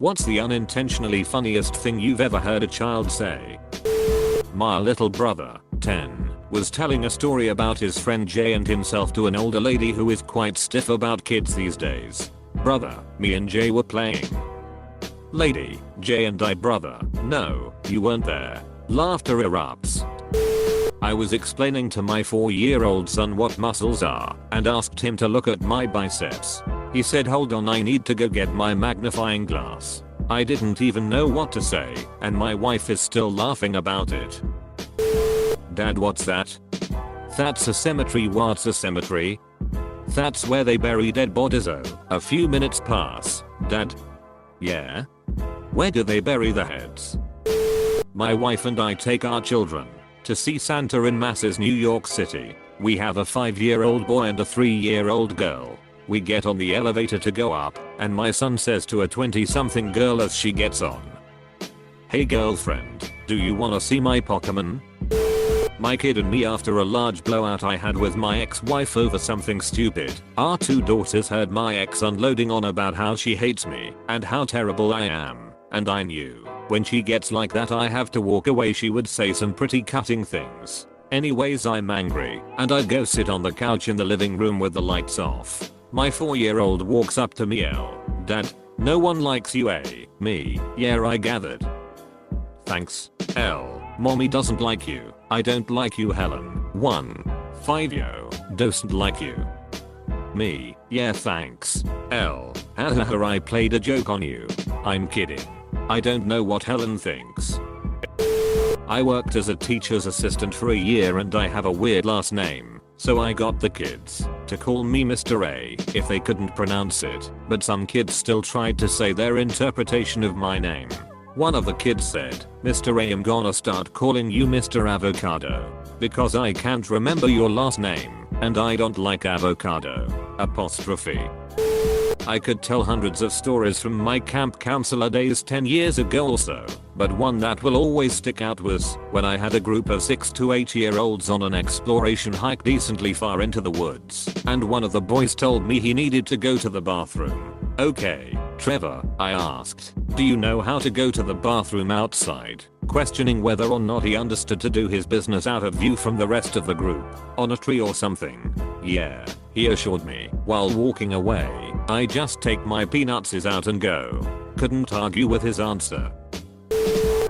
What's the unintentionally funniest thing you've ever heard a child say? My little brother, 10, was telling a story about his friend Jay and himself to an older lady who is quite stiff about kids these days. Brother, me and Jay were playing. Lady, Jay and I. Brother, no, you weren't there. Laughter erupts. I was explaining to my 4-year-old son what muscles are and asked him to look at my biceps. He said, hold on, I need to go get my magnifying glass. I didn't even know what to say, and my wife is still laughing about it. Dad, what's that? That's a cemetery. What's a cemetery? That's where they bury dead bodies. Oh, a few minutes pass. Dad? Yeah? Where do they bury the heads? My wife and I take our children to see Santa in Masses, New York City. We have a 5-year-old boy and a 3-year-old girl. We get on the elevator to go up, and my son says to a 20-something girl as she gets on, "Hey girlfriend, do you wanna see my Pokemon?" My kid and me, after a large blowout I had with my ex-wife over something stupid. Our 2 daughters heard my ex unloading on about how she hates me and how terrible I am, and I knew when she gets like that I have to walk away. She would say some pretty cutting things. Anyways, I'm angry and I go sit on the couch in the living room with the lights off. My 4-year-old walks up to me. L, Dad, no one likes you. A, me, yeah, I gathered. Thanks. L, Mommy doesn't like you. I don't like you. Helen, 1, 5-yo, doesn't like you. Me, yeah, thanks. L, hahaha, I played a joke on you. I'm kidding. I don't know what Helen thinks. I worked as a teacher's assistant for a year and I have a weird last name, so I got the kids to call me Mr. A if they couldn't pronounce it, but some kids still tried to say their interpretation of my name. One of the kids said, "Mr. A, I'm gonna start calling you Mr. Avocado, because I can't remember your last name, and I don't like avocado." Apostrophe. I could tell hundreds of stories from my camp counselor days 10 years ago or so, but one that will always stick out was when I had a group of 6 to 8-year-olds on an exploration hike decently far into the woods, and one of the boys told me he needed to go to the bathroom. "Okay, Trevor," I asked, "do you know how to go to the bathroom outside?" questioning whether or not he understood to do his business out of view from the rest of the group, on a tree or something. "Yeah," he assured me. While walking away, I just take my peanuts out and go. Couldn't argue with his answer.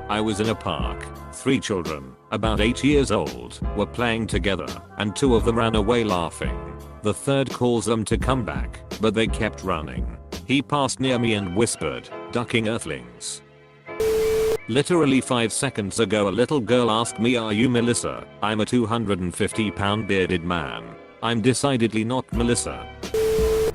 I was in a park. 3 children, about 8 years old, were playing together, and 2 of them ran away laughing. The third calls them to come back, but they kept running. He passed near me and whispered, "Ducking earthlings." Literally 5 seconds ago a little girl asked me, "Are you Melissa?" I'm a 250-pound bearded man. I'm decidedly not Melissa.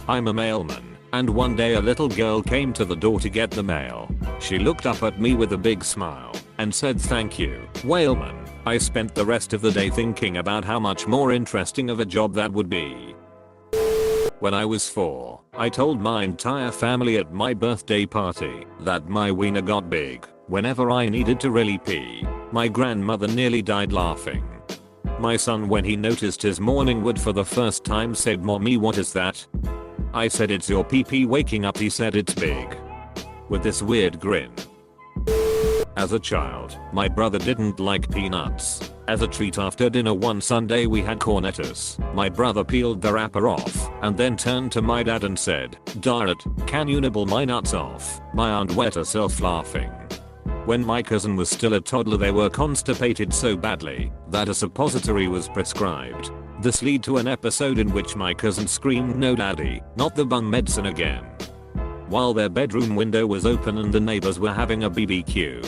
I'm a mailman, and one day a little girl came to the door to get the mail. She looked up at me with a big smile and said, "Thank you, whaleman." I spent the rest of the day thinking about how much more interesting of a job that would be. When I was 4, I told my entire family at my birthday party that my wiener got big whenever I needed to really pee. My grandmother nearly died laughing. My son, when he noticed his morning wood for the first time, said, "Mommy, what is that?" I said, "It's your pee-pee waking up." He said, "It's big," with this weird grin. As a child, my brother didn't like peanuts. As a treat after dinner one Sunday we had cornettos. My brother peeled the wrapper off and then turned to my dad and said, "Darn it, can you nibble my nuts off?" My aunt wet herself laughing. When my cousin was still a toddler they were constipated so badly that a suppository was prescribed. This led to an episode in which my cousin screamed, "No daddy, not the bum medicine again," while their bedroom window was open and the neighbors were having a BBQ.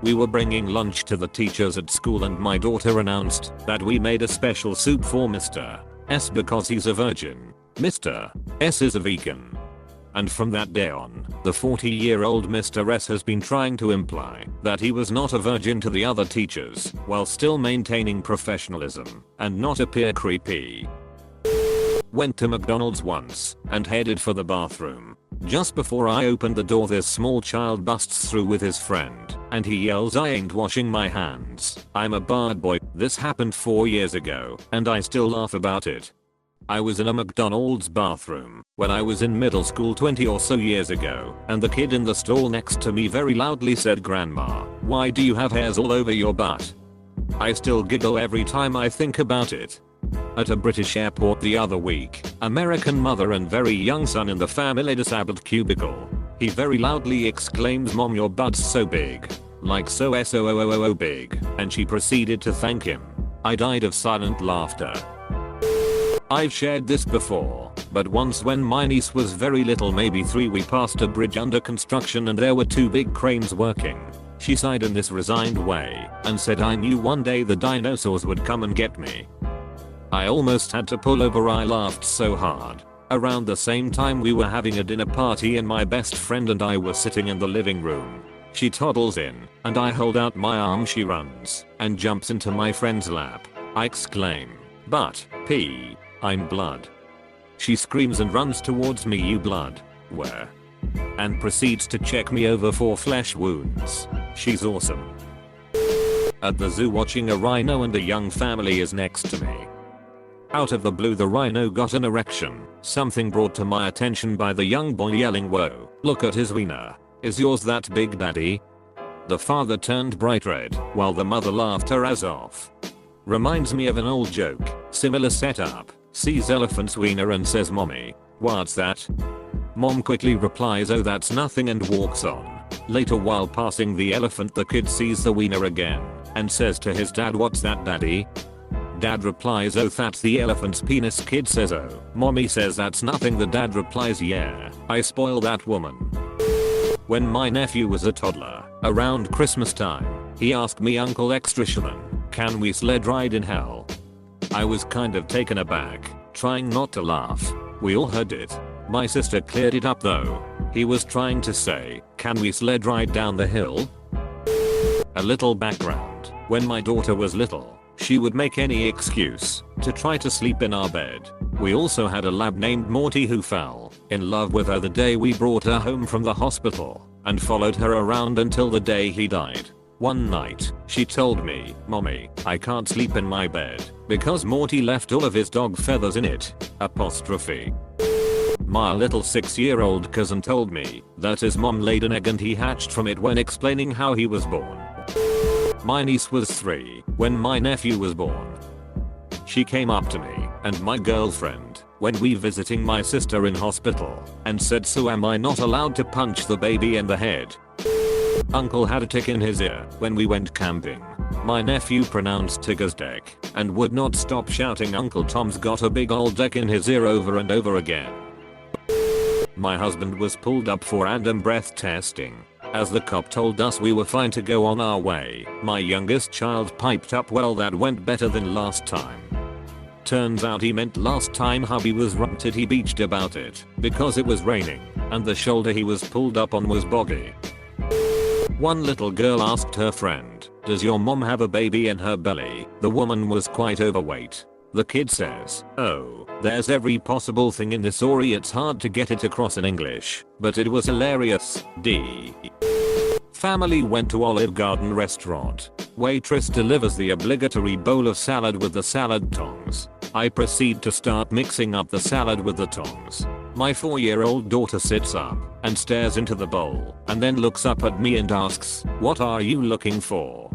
We were bringing lunch to the teachers at school and my daughter announced that we made a special soup for Mr. S because he's a virgin. Mr. S is a vegan. And from that day on, the 40-year-old Mr. S has been trying to imply that he was not a virgin to the other teachers while still maintaining professionalism and not appear creepy. Went to McDonald's once and headed for the bathroom. Just before I opened the door this small child busts through with his friend and he yells, "I ain't washing my hands. I'm a bad boy." This happened 4 years ago and I still laugh about it. I was in a McDonald's bathroom when I was in middle school 20 or so years ago, and the kid in the stall next to me very loudly said, "Grandma, why do you have hairs all over your butt?" I still giggle every time I think about it. At a British airport the other week, American mother and very young son in the family disabled cubicle. He very loudly exclaims, "Mom, your butt's so big." Like so big, and she proceeded to thank him. I died of silent laughter. I've shared this before, but once when my niece was very little, maybe 3, we passed a bridge under construction and there were 2 big cranes working. She sighed in this resigned way and said, "I knew one day the dinosaurs would come and get me." I almost had to pull over, I laughed so hard. Around the same time we were having a dinner party and my best friend and I were sitting in the living room. She toddles in and I hold out my arm. She runs and jumps into my friend's lap. I exclaim, "But, P, I'm blood." She screams and runs towards me, "You blood? Where?" and proceeds to check me over for flesh wounds. She's awesome. At the zoo watching a rhino and a young family is next to me. Out of the blue the rhino got an erection, something brought to my attention by the young boy yelling, "Whoa, look at his wiener. Is yours that big, daddy?" The father turned bright red while the mother laughed her ass off. Reminds me of an old joke, similar setup. Sees elephant's wiener and says, "Mommy, what's that?" Mom quickly replies, "Oh, that's nothing," and walks on. Later while passing the elephant the kid sees the wiener again and says to his dad, "What's that, daddy?" Dad replies, "Oh, that's the elephant's penis." Kid says, "Oh." Mommy says, "That's nothing." The dad replies, "Yeah, I spoiled that woman." When my nephew was a toddler, around Christmas time, he asked me, "Uncle Extrashman, can we sled ride in hell?" I was kind of taken aback, trying not to laugh. We all heard it. My sister cleared it up though. He was trying to say, "Can we sled ride down the hill?" A little background. When my daughter was little, she would make any excuse to try to sleep in our bed. We also had a lab named Morty who fell in love with her the day we brought her home from the hospital and followed her around until the day he died. One night, she told me, "Mommy, I can't sleep in my bed because Morty left all of his dog feathers in it." My little 6-year-old cousin told me that his mom laid an egg and he hatched from it when explaining how he was born. My niece was 3 when my nephew was born. She came up to me and my girlfriend when we visiting my sister in hospital and said, "So am I not allowed to punch the baby in the head?" Uncle had a tick in his ear when we went camping. My nephew pronounced Tigger's deck and would not stop shouting, "Uncle Tom's got a big old deck in his ear," over and over again. My husband was pulled up for random breath testing. As the cop told us we were fine to go on our way, my youngest child piped up, "Well, that went better than last time." Turns out he meant last time hubby was ruptured. He beached about it because it was raining and the shoulder he was pulled up on was boggy. One little girl asked her friend, "Does your mom have a baby in her belly?" The woman was quite overweight. The kid says, "Oh, there's every possible thing in this story. It's hard to get it across in English, but it was hilarious." Family went to Olive Garden restaurant. Waitress delivers the obligatory bowl of salad with the salad tongs. I proceed to start mixing up the salad with the tongs. My 4-year-old daughter sits up and stares into the bowl and then looks up at me and asks, "What are you looking for?"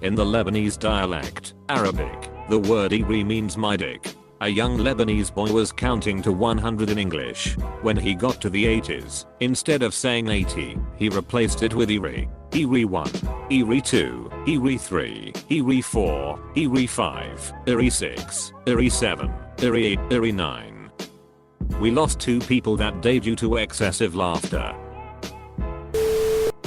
In the Lebanese dialect, Arabic, the word "igri" means my dick. A young Lebanese boy was counting to 100 in English. When he got to the 80s, instead of saying 80, he replaced it with "iri." "Iri 1, Iri 2, Iri 3, Iri 4, Iri 5, Iri 6, Iri 7, Iri 8, Iri 9. We lost 2 people that day due to excessive laughter.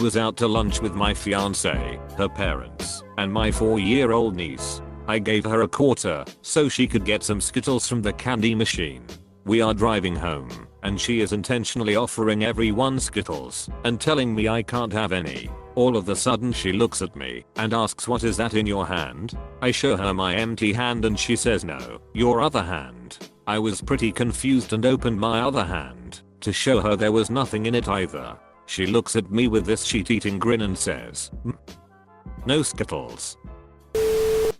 Was out to lunch with my fiance, her parents, and my 4-year-old niece. I gave her a quarter so she could get some Skittles from the candy machine. We are driving home and she is intentionally offering everyone Skittles and telling me I can't have any. All of a sudden she looks at me and asks, "What is that in your hand?" I show her my empty hand and she says, "No, your other hand." I was pretty confused and opened my other hand to show her there was nothing in it either. She looks at me with this sheet-eating grin and says, "No Skittles."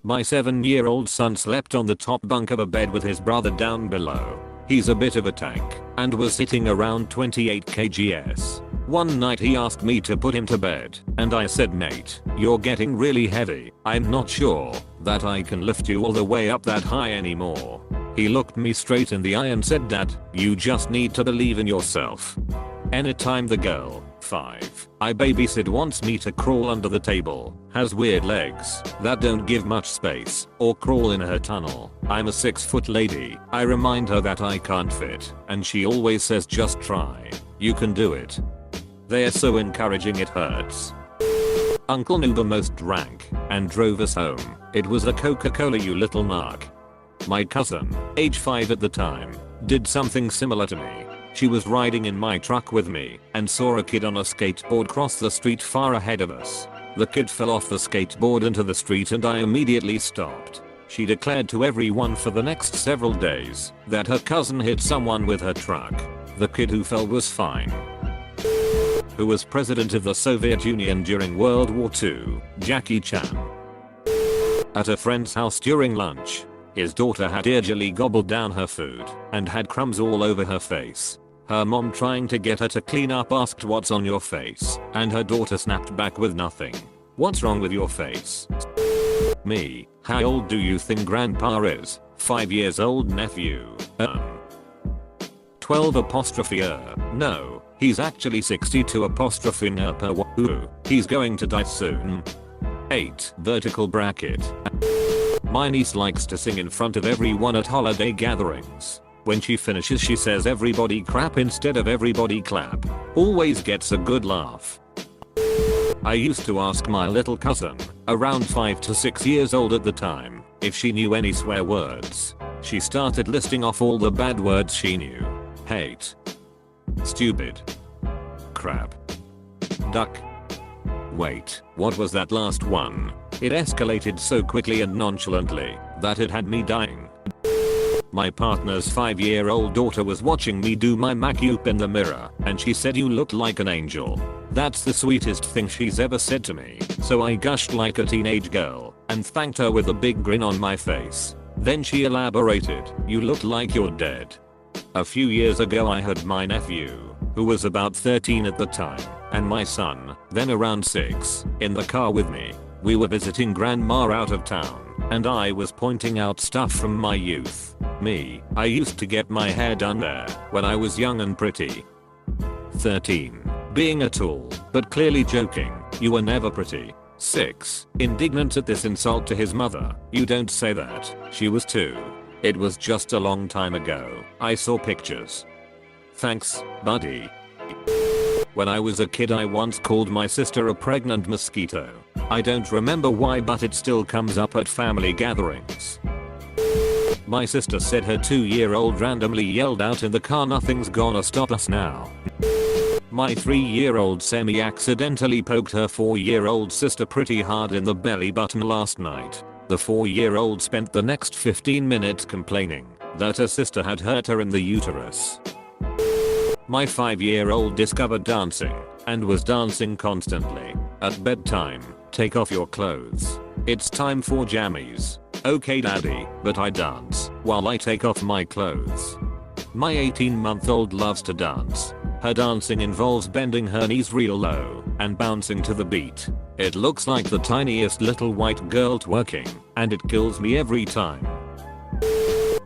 My 7-year-old son slept on the top bunk of a bed with his brother down below. He's a bit of a tank and was hitting around 28 kgs. One night he asked me to put him to bed and I said, "Mate, you're getting really heavy. I'm not sure that I can lift you all the way up that high anymore." He looked me straight in the eye and said, "Dad, you just need to believe in yourself." Anytime the girl, 5, I babysit wants me to crawl under the table, has weird legs that don't give much space, or crawl in her tunnel, I'm a 6-foot lady, I remind her that I can't fit, and she always says, "Just try. You can do it." They're so encouraging it hurts. Uncle knew the most drank and drove us home. It was a Coca-Cola, you little narc. My cousin, age 5 at the time, did something similar to me. She was riding in my truck with me and saw a kid on a skateboard cross the street far ahead of us. The kid fell off the skateboard into the street and I immediately stopped. She declared to everyone for the next several days that her cousin hit someone with her truck. The kid who fell was fine. Who was president of the Soviet Union during World War II? Jackie Chan. At a friend's house during lunch, his daughter had eagerly gobbled down her food and had crumbs all over her face. Her mom, trying to get her to clean up, asked, "What's on your face?" And her daughter snapped back with nothing. "What's wrong with your face?" Me. "How old do you think grandpa is?" 5 years old. Nephew. 12 apostrophe no, he's actually 62 apostrophe per woo. He's going to die soon. 8 vertical bracket. My niece likes to sing in front of everyone at holiday gatherings. When she finishes she says, "Everybody crap" instead of "everybody clap." Always gets a good laugh. I used to ask my little cousin, around 5 to 6 years old at the time, if she knew any swear words. She started listing off all the bad words she knew. Hate. Stupid. Crap. Duck. Wait, what was that last one? It escalated so quickly and nonchalantly that it had me dying. My partner's 5-year-old daughter was watching me do my makeup in the mirror and she said, "You look like an angel." That's the sweetest thing she's ever said to me, so I gushed like a teenage girl and thanked her with a big grin on my face. Then she elaborated, "You look like you're dead." A few years ago I had my nephew, who was about 13 at the time, and my son, then around 6, in the car with me. We were visiting grandma out of town, and I was pointing out stuff from my youth. Me, I used to get my hair done there when I was young and pretty. 13. Being a tool, but clearly joking, "You were never pretty." 6. Indignant at this insult to his mother, "You don't say that, she was 2. It was just a long time ago. I saw pictures." Thanks, buddy. When I was a kid I once called my sister a pregnant mosquito. I don't remember why, but it still comes up at family gatherings. My sister said her 2-year-old randomly yelled out in the car, "Nothing's gonna stop us now." My 3-year-old semi-accidentally poked her 4-year-old sister pretty hard in the belly button last night. The 4-year-old spent the next 15 minutes complaining that her sister had hurt her in the uterus. My 5-year-old discovered dancing and was dancing constantly. At bedtime, "Take off your clothes. It's time for jammies." "Okay daddy," but I dance while I take off my clothes. My 18-month-old loves to dance. Her dancing involves bending her knees real low and bouncing to the beat. It looks like the tiniest little white girl twerking, and it kills me every time.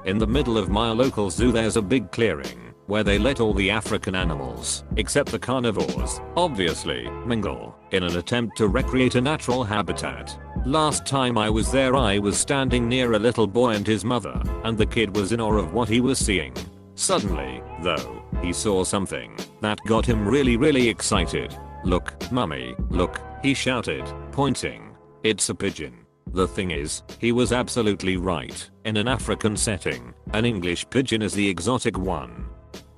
In the middle of my local zoo there's a big clearing where they let all the African animals, except the carnivores, obviously, mingle in an attempt to recreate a natural habitat. Last time I was there I was standing near a little boy and his mother, and the kid was in awe of what he was seeing. Suddenly, though, he saw something that got him really excited. "Look, mummy, look," he shouted, pointing. "It's a pigeon." The thing is, he was absolutely right. In an African setting, an English pigeon is the exotic one.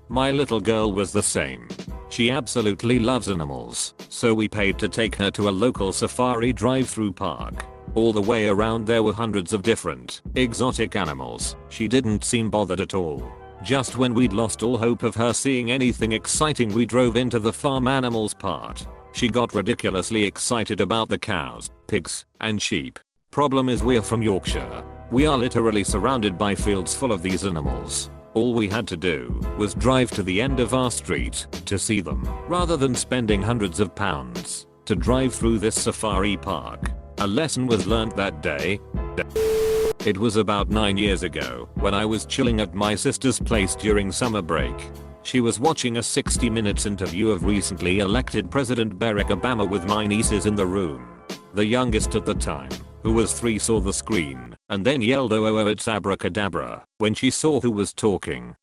My little girl was the same. She absolutely loves animals, so we paid to take her to a local safari drive-through park. All the way around there were hundreds of different, exotic animals. She didn't seem bothered at all. Just when we'd lost all hope of her seeing anything exciting we drove into the farm animals part. She got ridiculously excited about the cows, pigs, and sheep. Problem is we're from Yorkshire. We are literally surrounded by fields full of these animals. All we had to do was drive to the end of our street to see them, rather than spending hundreds of pounds to drive through this safari park. A lesson was learnt that day. It was about 9 years ago when I was chilling at my sister's place during summer break. She was watching a 60 Minutes interview of recently elected President Barack Obama with my nieces in the room. The youngest at the time, who was 3, saw the screen and then yelled, "Oh, it's abracadabra," when she saw who was talking.